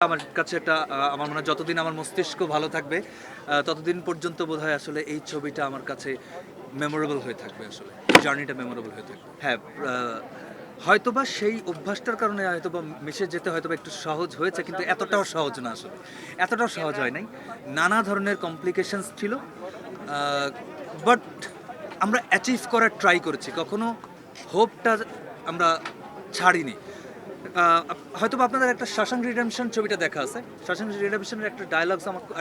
আমার কাছে একটা আমার মনে হয় যতদিন আমার মস্তিষ্ক ভালো থাকবে ততদিন পর্যন্ত বোধহয় আসলে এই ছবিটা আমার কাছে মেমোরেবল হয়ে থাকবে, আসলে জার্নিটা মেমোরেবল হয়ে থাকবে। হ্যাঁ, হয়তোবা সেই অভ্যাসটার কারণে হয়তোবা মিশে যেতে হয়তোবা একটু সহজ হয়েছে, কিন্তু এতটাও সহজ না আসলে। এতটাও সহজ হয় নাই, নানা ধরনের কমপ্লিকেশনস ছিল, বাট আমরা অ্যাচিভ করার ট্রাই করেছি, কখনো হোপটা আমরা ছাড়িনি। হয়তোবা আপনাদের একটা শশাঙ্ক রিডেম্পশন ছবিটা দেখা আছে। শশাঙ্ক রিডেম্পশনের একটা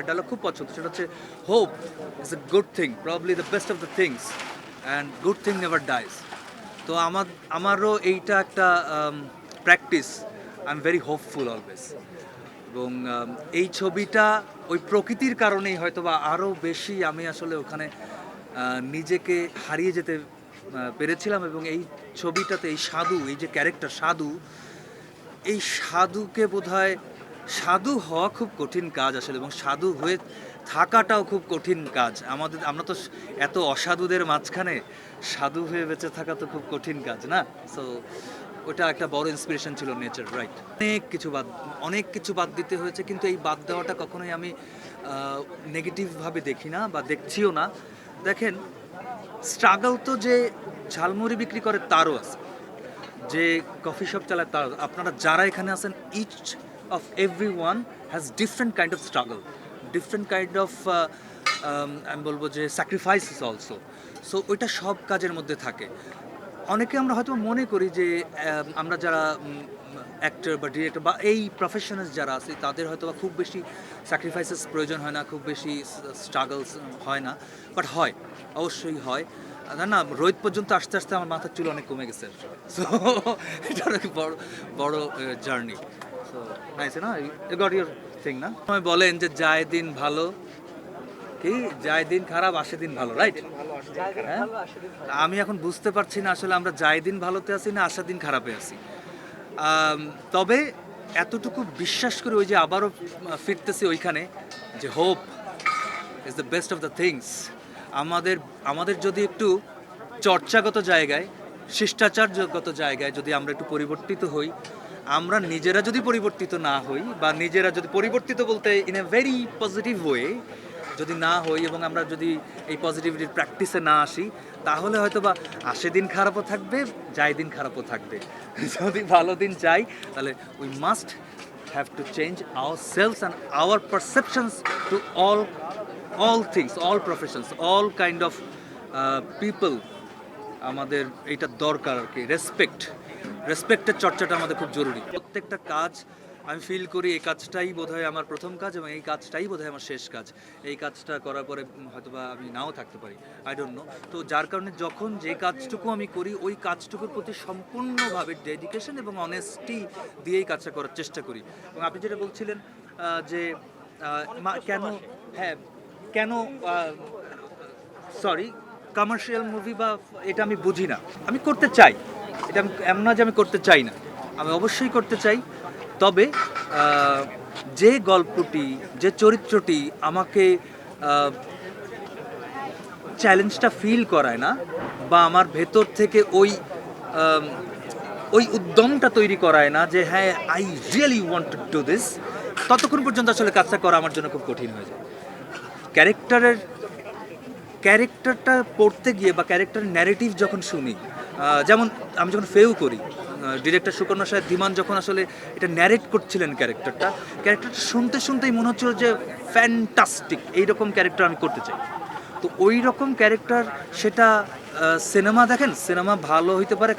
ডায়লগ খুব পছন্দ, সেটা হচ্ছে hope is a good thing, probably the best of the things, and good thing never dies. তো আমারও এইটা একটা practice. I am very hopeful always. এবং এই ছবিটা ওই প্রকৃতির কারণেই হয়তোবা আরও বেশি আমি আসলে ওখানে নিজেকে হারিয়ে যেতে পেরেছিলাম। এবং এই ছবিটাতে এই সাধু, এই যে ক্যারেক্টার সাধু, এই সাধুকে বোধহয়, সাধু হওয়া খুব কঠিন কাজ আসলে, এবং সাধু হয়ে থাকাটাও খুব কঠিন কাজ। আমরা তো এত অসাধুদের মাঝখানে সাধু হয়ে বেঁচে থাকা তো খুব কঠিন কাজ না? সো ওটা একটা বড় ইন্সপিরেশন ছিল, নেচার, রাইট। অনেক কিছু বাদ দিতে হয়েছে, কিন্তু এই বাদ দেওয়াটা কখনোই আমি নেগেটিভভাবে দেখি না বা দেখছিও না। দেখেন, স্ট্রাগল তো যে ঝালমুড়ি বিক্রি করে তারও আছে, যে কফি শপ চালায় তার, আপনারা যারা এখানে আছেন, each of every one has different kind of struggle, different kind of আমি বলবো যে স্যাক্রিফাইসেস অলসো। সো ওইটা সব কাজের মধ্যে থাকে। অনেকে আমরা হয়তো মনে করি যে আমরা যারা অ্যাক্টর বা ডিরেক্টর বা এই প্রফেশনালস যারা আছে, তাদের হয়তো বা খুব বেশি স্যাক্রিফাইসেস প্রয়োজন হয় না, খুব বেশি স্ট্রাগলস হয় না, বাট হয়, অবশ্যই হয়। না, রোহিত পর্যন্ত আস্তে আস্তে আমার মাথার চুল অনেক কমে গেছে, সো এটা অনেক বড় বড় জার্নি। সো নাইস না, ইউ গট ইউর থিং না? সময় বলেন যে যায় দিন ভালো, কি যায় দিন খারাপ আসে দিন ভালো, রাইট? হ্যাঁ, আমি এখন বুঝতে পারছি না আসলে আমরা যায় দিন ভালোতে আছি না আসা দিন খারাপে আছি। তবে এতটুকু বিশ্বাস করে ওই যে আবারও ফিরতেছি ওইখানে, যে hope is the best of the things. আমাদের যদি একটু চর্চাগত জায়গায়, শিষ্টাচারগত জায়গায় যদি আমরা একটু পরিবর্তিত হই, আমরা নিজেরা যদি পরিবর্তিত না হই, বা নিজেরা যদি পরিবর্তিত বলতে in a very positive way যদি না হই, এবং আমরা যদি এই পজিটিভিটির প্র্যাকটিসে না আসি, তাহলে হয়তো বা আসে দিন খারাপও থাকবে, যায় দিন খারাপও থাকবে। যদি ভালো দিন চাই, তাহলে we must have to change our selves and our perceptions to all things, all professions, all kind of people. আমাদের এইটা দরকার আর কি, রেসপেক্টের চর্চাটা আমাদের খুব জরুরি। প্রত্যেকটা কাজ আমি ফিল করি এই কাজটাই বোধহয় আমার প্রথম কাজ, এবং এই কাজটাই বোধহয় আমার শেষ কাজ। এই কাজটা করার পরে হয়তোবা আমি নাও থাকতে পারি, আই ডোন্ট নো। তো যার কারণে যখন যে কাজটুকু আমি করি, ওই কাজটুকুর প্রতি সম্পূর্ণভাবে ডেডিকেশন এবং অনেস্টি দিয়েই কাজটা করার চেষ্টা করি। এবং আপনি যেটা বলছিলেন যে কেন, হ্যাঁ, কেন সরি, কমার্শিয়াল মুভি বা এটা আমি বুঝি না। আমি করতে চাই, এটা এমন না যে আমি করতে চাই না, আমি অবশ্যই করতে চাই। তবে যে গল্পটি, যে চরিত্রটি আমাকে চ্যালেঞ্জটা ফিল করায় না, বা আমার ভেতর থেকে ওই উদ্যমটা তৈরি করায় না যে হ্যাঁ, I really want to do this, ততক্ষণ পর্যন্ত আসলে কাজটা করা আমার জন্য খুব কঠিন হয়ে যায়। ক্যারেক্টারটা পড়তে গিয়ে বা ক্যারেক্টারের ন্যারেটিভ যখন শুনি, যেমন আমি যখন ফেউ করি, ডিরেক্টর সুকন্যা সাহেব ধীমান যখন আসলে এটা ন্যারেট করছিলেন, ক্যারেক্টারটা শুনতে শুনতেই মনে হচ্ছিল যে ফ্যান্টাস্টিক, এইরকম ক্যারেক্টার আমি করতে চাই। তো ওই রকম ক্যারেক্টার, সেটা সিনেমা দেখেন, সিনেমা ভালো হইতে পারে।